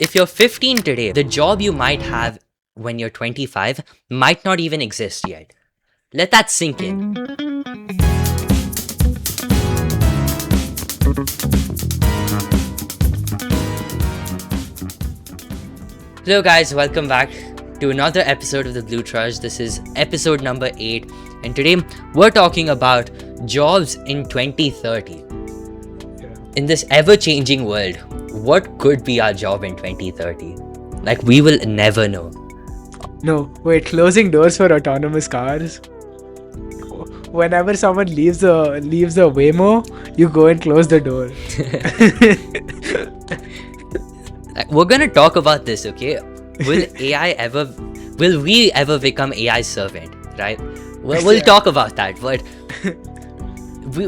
If you're 15 today, the job you might have when you're 25 might not even exist yet. Let that sink in. Hello guys, welcome back to another episode of the Bleu Trudge. This is episode number 8, and today we're talking about jobs in 2030. In this ever-changing world, what could be our job in 2030? Like, we will never know. No, wait, closing doors for autonomous cars. Whenever someone leaves a Waymo, you go and close the door. We're gonna talk about this, okay? Will we ever become AI servant, right? We'll talk about that, but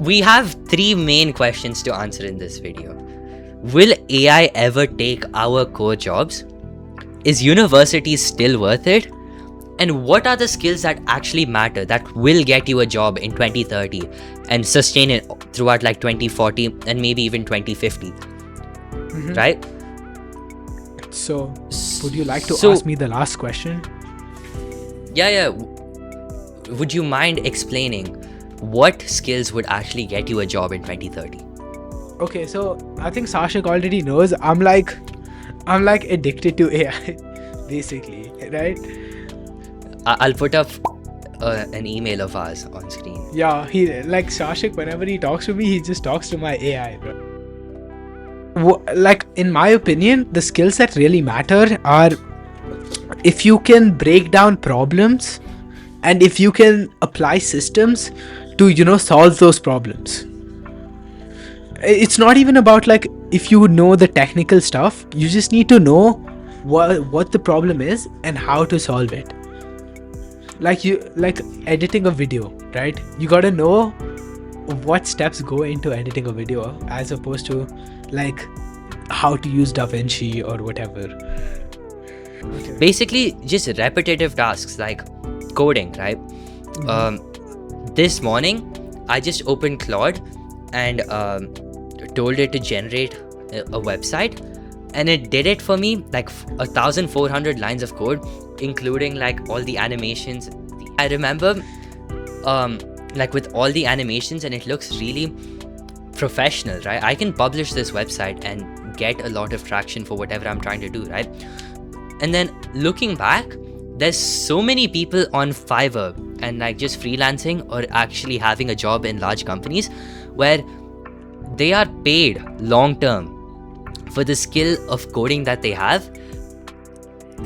we have 3 main questions to answer in this video. Will AI ever take our core jobs? Is university still worth it? And what are the skills that actually matter that will get you a job in 2030 and sustain it throughout like 2040 and maybe even 2050? Right? So, would you like to ask me the last question? Yeah. Would you mind explaining what skills would actually get you a job in 2030? Okay, so I think Saashrik already knows I'm like addicted to AI, basically, right? I'll put up an email of ours on screen. Yeah, Saashrik, whenever he talks to me, he just talks to my AI, bro. In my opinion, the skills that really matter are if you can break down problems and if you can apply systems to, solve those problems. It's not even about like if you know the technical stuff, you just need to know what the problem is and how to solve it. Like editing a video, right? You gotta know what steps go into editing a video as opposed to like how to use DaVinci or whatever. Okay. Basically, just repetitive tasks like coding, right? This morning, I just opened Claude and told it to generate a website, and it did it for me like 1,400 lines of code, including like all the animations. I remember like with all the animations, and it looks really professional, right? I can publish this website and get a lot of traction for whatever I'm trying to do, right? And then looking back, there's so many people on Fiverr and like just freelancing or actually having a job in large companies where they are paid long term for the skill of coding that they have,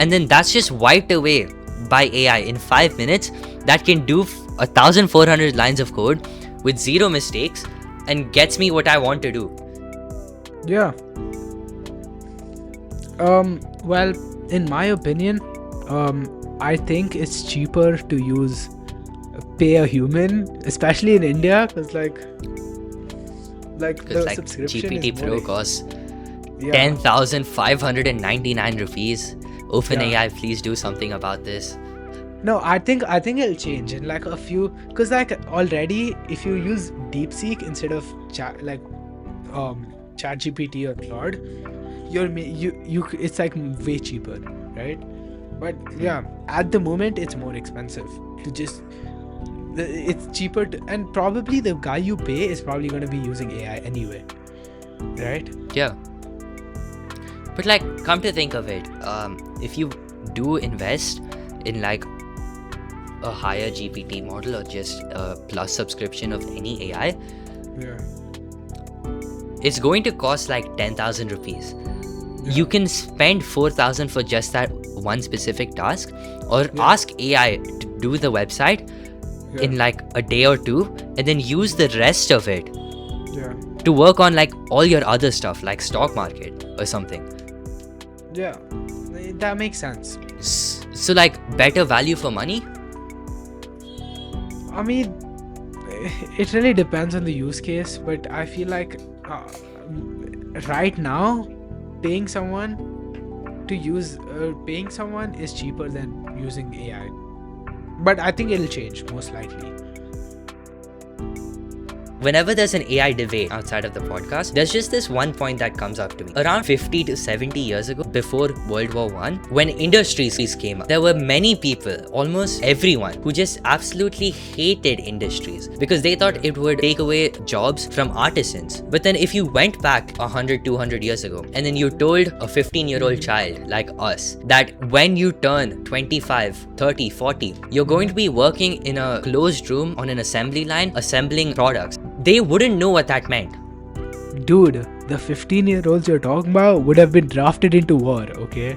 and then that's just wiped away by AI in 5 minutes. That can do 1,400 lines of code with 0 mistakes and gets me what I want to do. Yeah. Well, in my opinion, I think it's cheaper to pay a human, especially in India, because like the subscription GPT is Pro costs 10,599 rupees. OpenAI, please do something about this. No, I think it'll change in like a few, because like already if you use DeepSeek instead of ChatGPT or Claude, it's like way cheaper, right? But yeah, at the moment it's more expensive to just. It's cheaper and probably the guy you pay is probably going to be using AI anyway, right? Yeah. But like, come to think of it, if you do invest in like a higher GPT model or just a plus subscription of any AI, it's going to cost like 10,000 rupees. You can spend 4,000 for just that one specific task, or ask AI to do the website in like a day or 2, and then use the rest of it to work on like all your other stuff like stock market or something. Yeah, that makes sense. So like better value for money? I mean, it really depends on the use case, but I feel like right now paying someone is cheaper than using AI. But I think it'll change, most likely. whenever there's an AI debate outside of the podcast, there's just this one point that comes up to me. Around 50 to 70 years ago, before World War I, when industries came up, there were many people, almost everyone, who just absolutely hated industries because they thought it would take away jobs from artisans. But then if you went back 100, 200 years ago, and then you told a 15-year-old child like us that when you turn 25, 30, 40, you're going to be working in a closed room on an assembly line, assembling products, they wouldn't know what that meant. Dude, the 15-year-olds you're talking about would have been drafted into war, okay?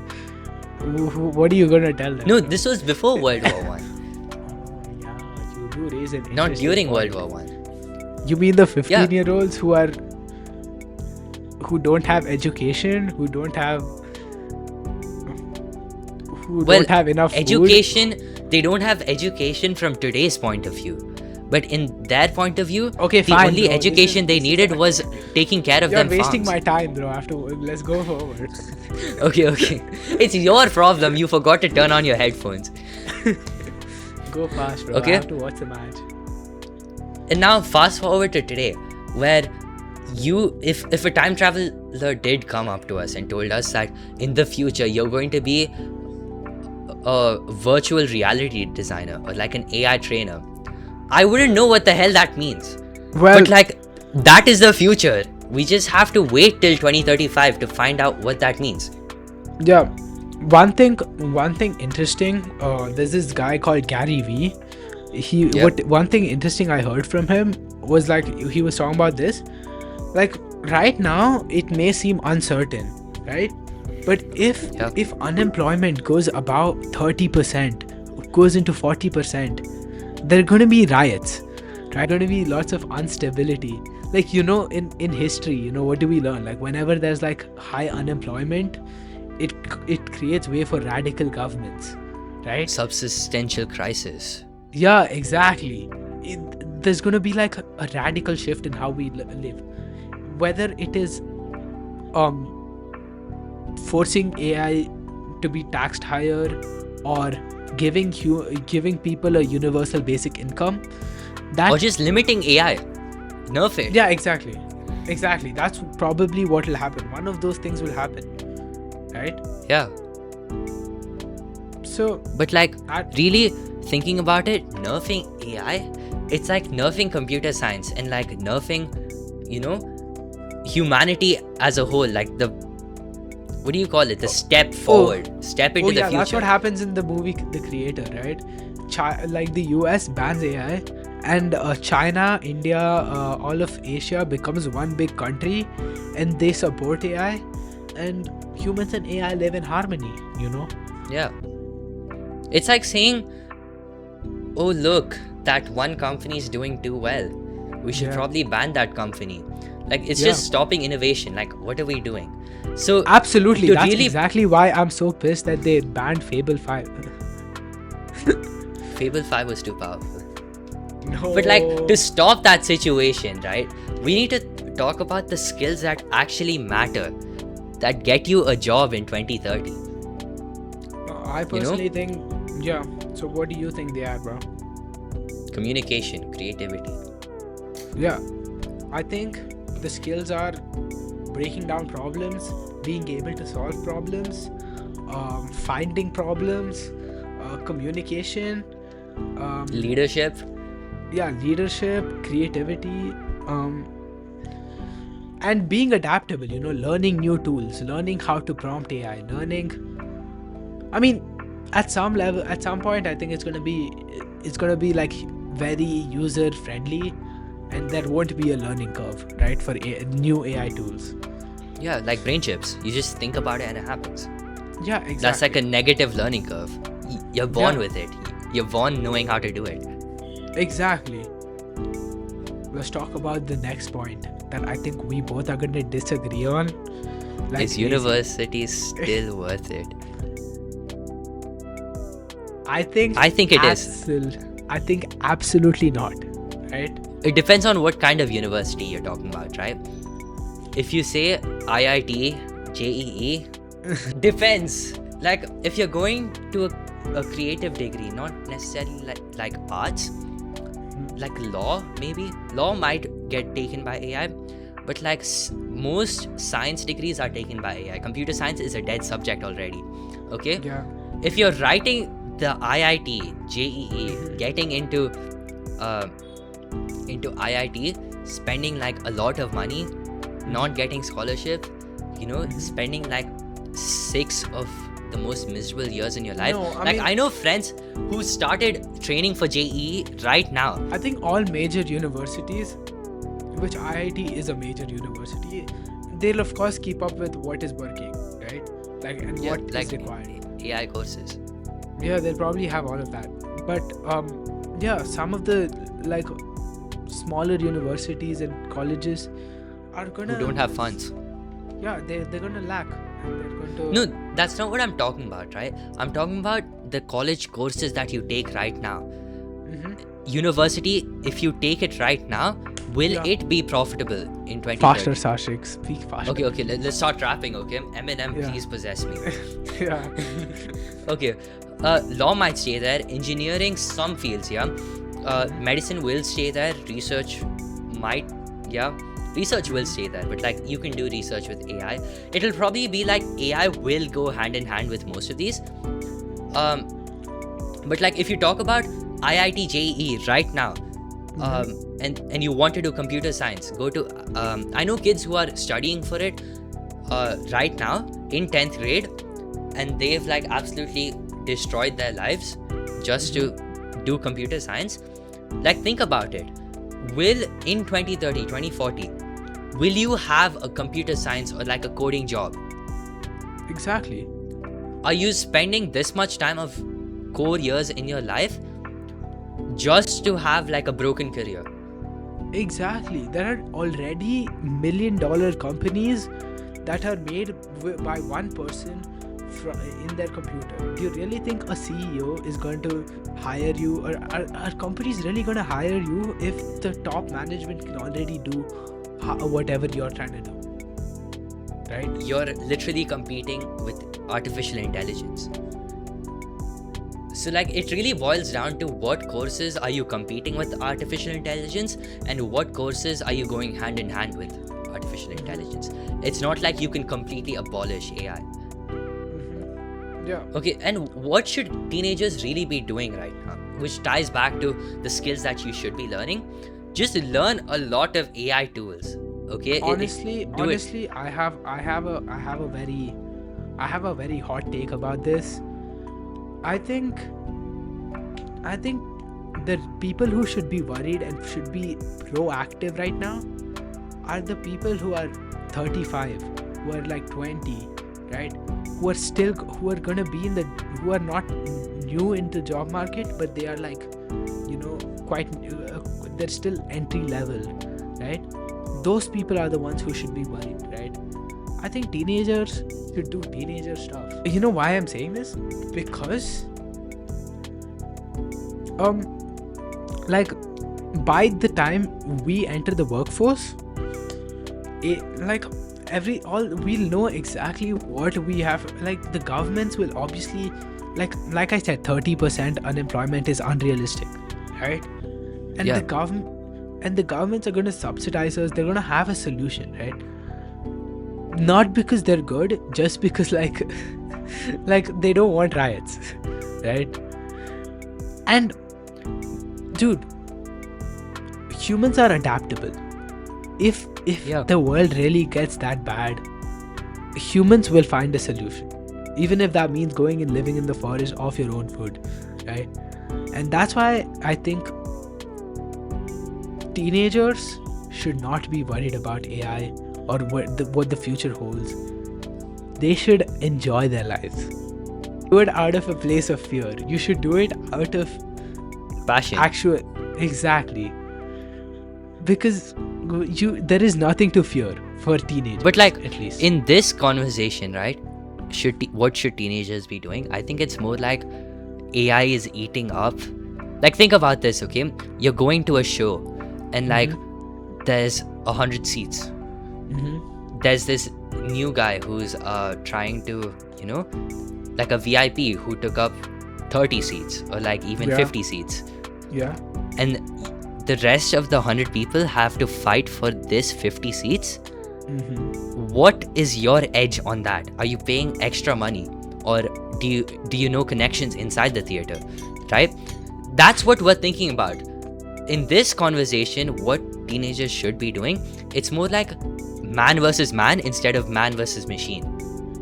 What are you gonna tell them? No, this was before World War I. Yeah, you do raise an Not interesting during point. World War I. You mean the 15-year-olds who don't have education, who don't have enough education, they don't have education from today's point of view. But in their point of view, Okay, the fine, only bro. education they needed was taking care of You're them wasting farms. my time, bro. Let's go forward. Okay. It's your problem. You forgot to turn on your headphones. Go fast, bro. Okay. I have to watch the match. And now fast forward to today, where if a time traveler did come up to us and told us that in the future you're going to be a virtual reality designer or like an AI trainer, I wouldn't know what the hell that means. Well, But like, that is the future. We just have to wait till 2035 to find out what that means. yeah. One thing interesting. There's this guy called Gary V. One thing interesting I heard from him was like he was talking about this. Like right now, it may seem uncertain, right? But if unemployment goes about 30%, goes into 40%, there are going to be riots. There are going to be lots of instability. Like, in history, what do we learn? Like whenever there's like high unemployment, it creates way for radical governments, right? Subsistential crisis. Yeah, exactly. There's going to be like a radical shift in how we live. Whether it is forcing AI to be taxed higher or giving people a universal basic income, Or just limiting AI. Nerf it. Yeah, exactly. That's probably what will happen. One of those things will happen, right? Yeah. So, But like, really thinking about it, nerfing AI, it's like nerfing computer science and like nerfing, humanity as a whole. Like what do you call it? The step forward. Step into the future. That's what happens in the movie The Creator, right? Like the US bans AI and China, India, all of Asia becomes one big country and they support AI and humans and AI live in harmony, Yeah. It's like saying, oh look, that one company is doing too well. We should probably ban that company. Like it's just stopping innovation. Like what are we doing? So absolutely, to that's really- exactly why I'm so pissed that they banned Fable 5. Fable 5 was too powerful. No. But like, to stop that situation, right, we need to talk about the skills that actually matter, that get you a job in 2030. I personally think, so what do you think they are, bro? Communication, creativity. Yeah, I think the skills are breaking down problems, being able to solve problems, finding problems, communication, Leadership. leadership, creativity, and being adaptable, learning new tools, learning how to prompt AI, at some level, at some point, I think it's gonna be like very user friendly, and there won't be a learning curve, right, for new AI tools. Yeah, like brain chips. You just think about it and it happens. Yeah, exactly. That's like a negative learning curve. You're born with it. You're born knowing how to do it. Exactly. Let's talk about the next point that I think we both are going to disagree on. Like Is university still worth it? I think it is. I think absolutely not. Right? It depends on what kind of university you're talking about, right? If you say IIT, JEE, depends. Like if you're going to a creative degree, not necessarily like arts, like law maybe. Law might get taken by AI, but like most science degrees are taken by AI. Computer science is a dead subject already. Okay, Yeah. if you're writing the IIT, JEE, getting into IIT, spending like a lot of money, not getting scholarship, spending like 6 of the most miserable years in your life. No, I know friends who started training for JEE right now. I think all major universities, which IIT is a major university, they'll of course keep up with what is working, right? What is required. AI courses. Yeah, they'll probably have all of that. But some of the like smaller universities and colleges are gonna Who don't have funds. Yeah, they're gonna lack. And they're going to No, that's not what I'm talking about, right? I'm talking about the college courses that you take right now. University, if you take it right now, will it be profitable in 2030? Faster, Saashrik. Speak faster. Okay, let's start rapping, okay? Eminem, please possess me. Yeah. Okay, law might stay there, engineering, some fields, medicine will stay there, research will stay there, but like you can do research with AI. It'll probably be like AI will go hand in hand with most of these. But like if you talk about IIT JEE right now, and you want to do computer science, go to I know kids who are studying for it right now in 10th grade, and they've like absolutely destroyed their lives just to do computer science. Like think about it, will in 2030 2040 will you have a computer science or like a coding job? Exactly. Are you spending this much time of core years in your life just to have like a broken career? Exactly. There are already $1 million companies that are made by one person in their computer. Do you really think a CEO is going to hire you, or are companies really going to hire you if the top management can already do whatever you're trying to do? Right? You're literally competing with artificial intelligence. So like it really boils down to what courses are you competing with artificial intelligence and what courses are you going hand in hand with artificial intelligence. It's not like you can completely abolish AI. Yeah. Okay, and what should teenagers really be doing right now? Which ties back to the skills that you should be learning. Just learn a lot of AI tools. Okay. Honestly, I have a very hot take about this. I think the people who should be worried and should be proactive right now are the people who are 35, who are like 20, right? Who are gonna be who are not new in the job market, but they are like, quite they're still entry level, right? Those people are the ones who should be worried, right? I think teenagers should do teenager stuff. You know why I'm saying this? Because like by the time we enter the workforce, we'll know exactly what we have. Like the governments will obviously, like I said, 30% unemployment is unrealistic, right? And the governments are going to subsidize us. They're going to have a solution, right? Not because they're good, just because like they don't want riots, right? And dude, humans are adaptable. If the world really gets that bad, humans will find a solution, even if that means going and living in the forest off your own food, right? And that's why I think teenagers should not be worried about AI or what the future holds. They should enjoy their lives. Do it out of a place of fear. You should do it out of passion. Exactly. Because there is nothing to fear for teenagers. But like at least in this conversation, right? What should teenagers be doing? I think it's more like AI is eating up. Like think about this, okay? You're going to a show and like there's 100 seats. There's this new guy who's trying to, like a VIP who took up 30 seats or like even 50 seats. Yeah. And the rest of the 100 people have to fight for this 50 seats. What is your edge on that? Are you paying extra money, or do you know connections inside the theater, right? That's what we're thinking about in this conversation. What teenagers should be doing, it's more like man versus man instead of man versus machine,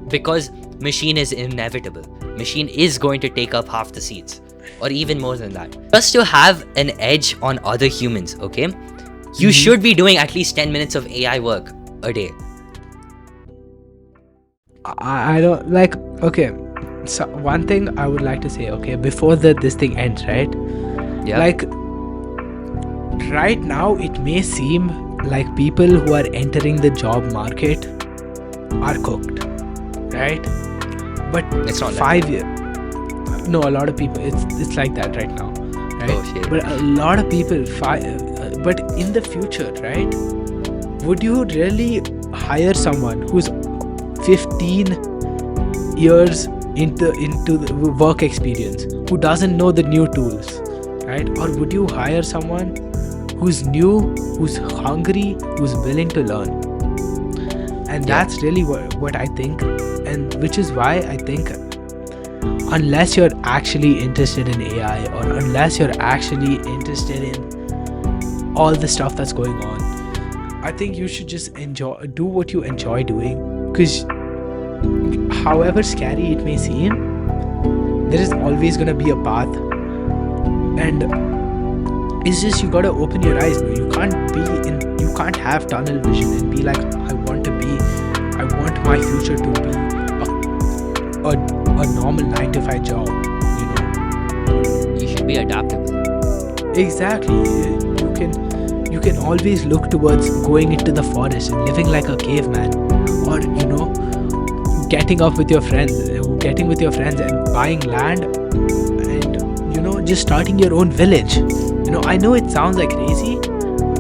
because machine is inevitable. Machine is going to take up half the seats, or even more than that, just to have an edge on other humans. Okay, you should be doing at least 10 minutes of AI work a day. I don't like. Okay, so one thing I would like to say, okay, before this thing ends, right? Yeah. Like right now, it may seem like people who are entering the job market are cooked, right? But It's not like 5 years. No, a lot of people. It's like that right now, right? Oh, shit. But a lot of people. But in the future, right? Would you really hire someone who's 15 years into the work experience, who doesn't know the new tools, right? Or would you hire someone who's new, who's hungry, who's willing to learn? And that's really what I think, and which is why I think unless you're actually interested in AI, or unless you're actually interested in all the stuff that's going on, I think you should just do what you enjoy doing. Because however scary it may seem, there is always going to be a path, and it's just you got to open your eyes. You can't have tunnel vision and be like, I want my future to be a normal 9-to-5 job, you know. You should be adaptable. Exactly. You can always look towards going into the forest and living like a caveman, or getting with your friends and buying land, and just starting your own village. I know it sounds like crazy,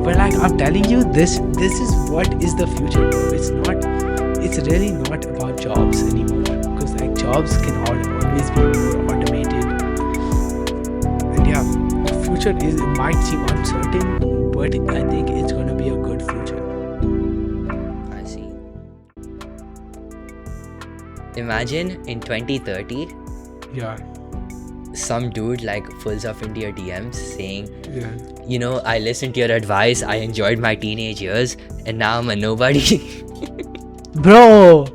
but like I'm telling you, this is what is the future, bro. It's really not about jobs anymore, because like jobs can always be more automated. And yeah, the future might seem uncertain, but I think it's going to be a good future. I see. Imagine in 2030, Yeah. some dude like pulls up into your DMs saying, Yeah. I listened to your advice, I enjoyed my teenage years, and now I'm a nobody. Bro,